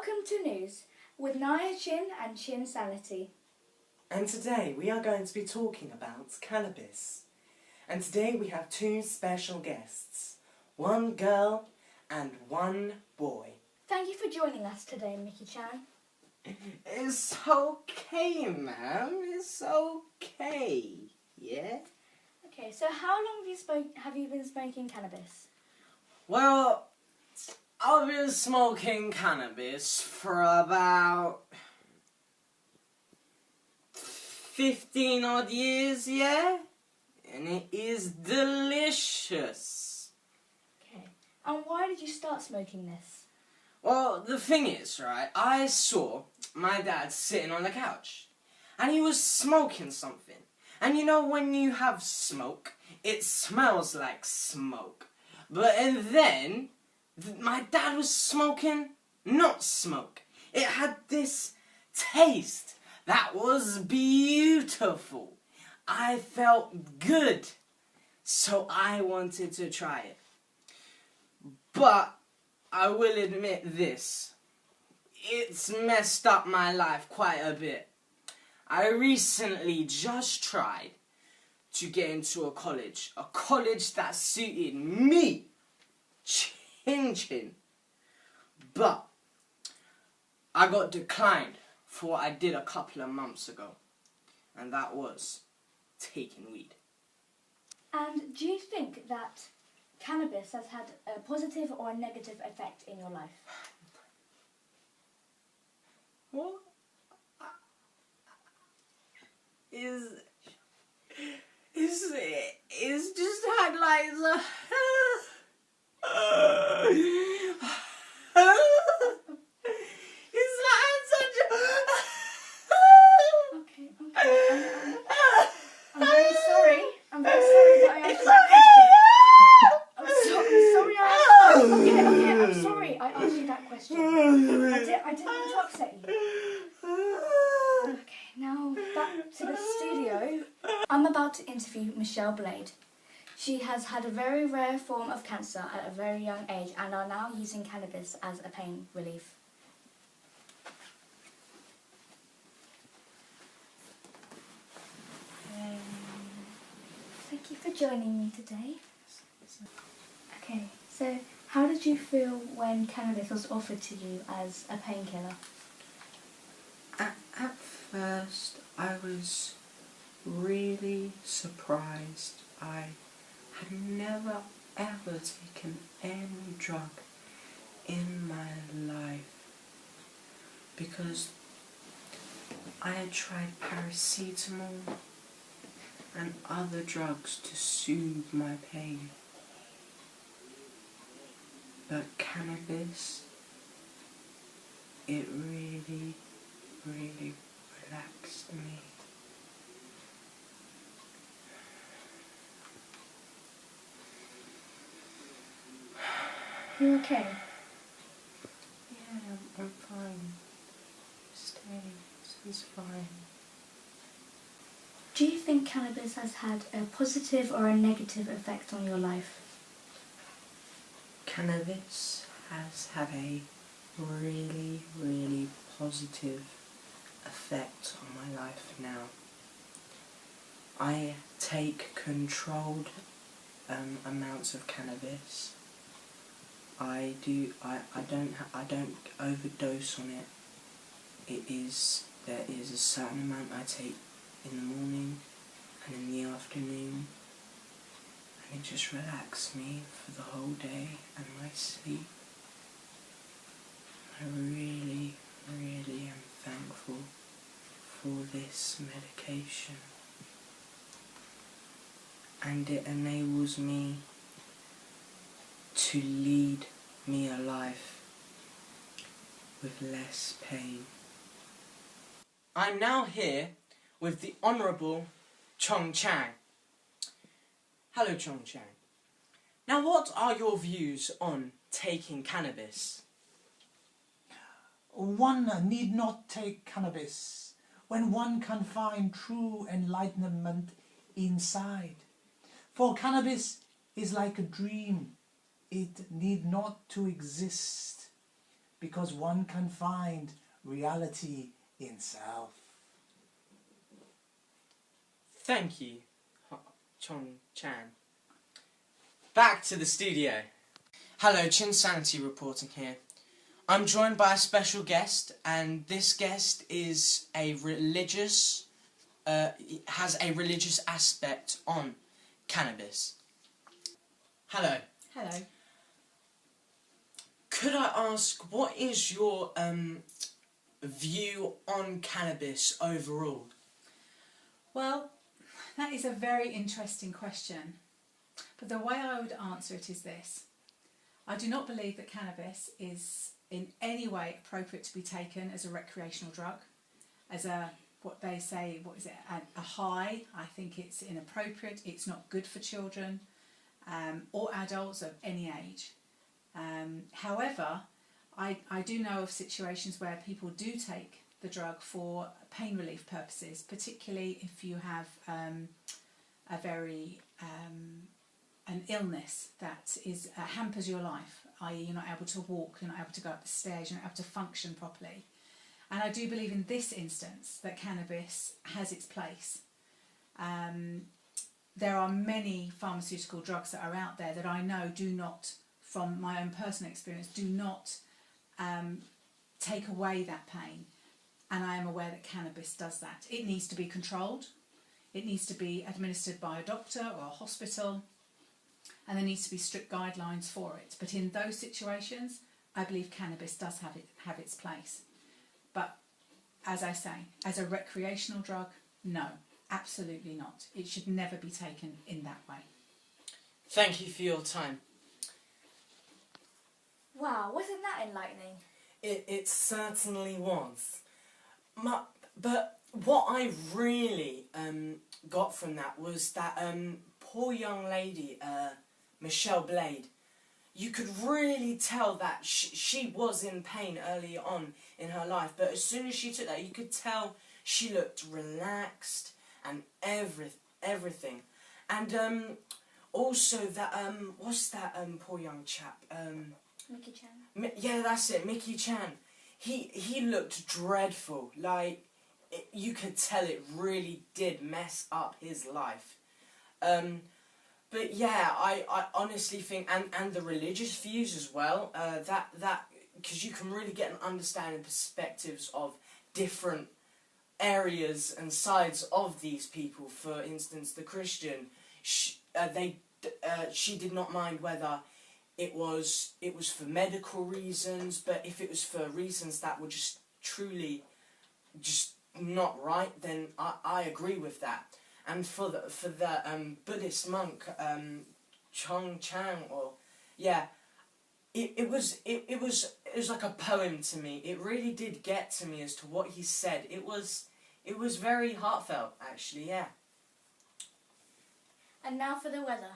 Welcome to News with Naya Chin and Chin Sanity. And today we are going to be talking about cannabis. And today we have two special guests, one girl and one boy. Thank you for joining us today, Mickey Chan. It's okay, ma'am. It's okay. Yeah? Okay, so how long have you been smoking cannabis? Well, I've been smoking cannabis for about 15 odd years, yeah? And it is delicious. Okay, and why did you start smoking this? Well, the thing is, right, I saw my dad sitting on the couch and he was smoking something. And you know when you have smoke, it smells like smoke. And then my dad was smoking not smoke. It had this taste that was beautiful. I felt good, so I wanted to try it. But I will admit this, it's messed up my life quite a bit. I recently just tried to get into a college that suited me, Chin. But I got declined for what I did a couple of months ago, and that was taking weed. And do you think that cannabis has had a positive or a negative effect in your life? What? Is just had like the it's like such Okay. I'm very sorry. I'm very sorry that I asked you that question. I'm sorry Okay, I'm sorry I asked you that question. I didn't want to upset you. Okay, now back to the studio. I'm about to interview Michelle Blade. She has had a very rare form of cancer at a very young age and are now using cannabis as a pain relief. Thank you for joining me today. Okay, so how did you feel when cannabis was offered to you as a painkiller? At first, I was really surprised. I had never ever taken any drug in my life because I had tried paracetamol and other drugs to soothe my pain. But cannabis, it really relaxed me. You okay? Yeah, I'm fine. Stay, this is fine. Do you think cannabis has had a positive or a negative effect on your life? Cannabis has had a really positive effect on my life now. I take controlled amounts of cannabis. I don't overdose on it. There is a certain amount I take in the morning and in the afternoon, and it just relaxes me for the whole day and my sleep. I really am thankful for this medication, and it enables me to lead me a life with less pain. I'm now here with the Honourable Chong Chang. Hello, Chong Chang. Now, what are your views on taking cannabis? One need not take cannabis when one can find true enlightenment inside. For cannabis is like a dream. It need not to exist because one can find reality in self. Thank you, Chong Chan. Back to the studio. Hello, Chin Sanity reporting here. I'm joined by a special guest, and this guest is a religious, has a religious aspect on cannabis. Hello. Hello. Could I ask, what is your view on cannabis overall? Well, that is a very interesting question. But the way I would answer it is this. I do not believe that cannabis is in any way appropriate to be taken as a recreational drug, as a, what they say, what is it, a high. I think it's inappropriate, it's not good for children or adults of any age. However, I do know of situations where people do take the drug for pain relief purposes, particularly if you have a very an illness that is hampers your life, i.e. you're not able to walk, you're not able to go up the stairs, you're not able to function properly. And I do believe in this instance that cannabis has its place. There are many pharmaceutical drugs that are out there that I know do not, from my own personal experience, do not take away that pain. And I am aware that cannabis does that. It needs to be controlled. It needs to be administered by a doctor or a hospital. And there needs to be strict guidelines for it. But in those situations, I believe cannabis does have its place. But as I say, as a recreational drug, no, absolutely not. It should never be taken in that way. Thank you for your time. Wow, wasn't that enlightening? It certainly was. But what I really got from that was that poor young lady, Michelle Blade, you could really tell that she was in pain early on in her life, but as soon as she took that, you could tell she looked relaxed and everything. And also that, what's that poor young chap? Mickey Chan. Yeah, that's it, Mickey Chan. He looked dreadful. Like, you could tell it really did mess up his life. But yeah, I honestly think, and the religious views as well, that because you can really get an understanding perspectives of different areas and sides of these people. For instance, the Christian, she did not mind whether it was for medical reasons, but if it was for reasons that were just truly just not right, then I agree with that. And for the Buddhist monk Chong Chang, or yeah, it was like a poem to me. It really did get to me as to what he said. It was very heartfelt, actually. Yeah. And now for the weather.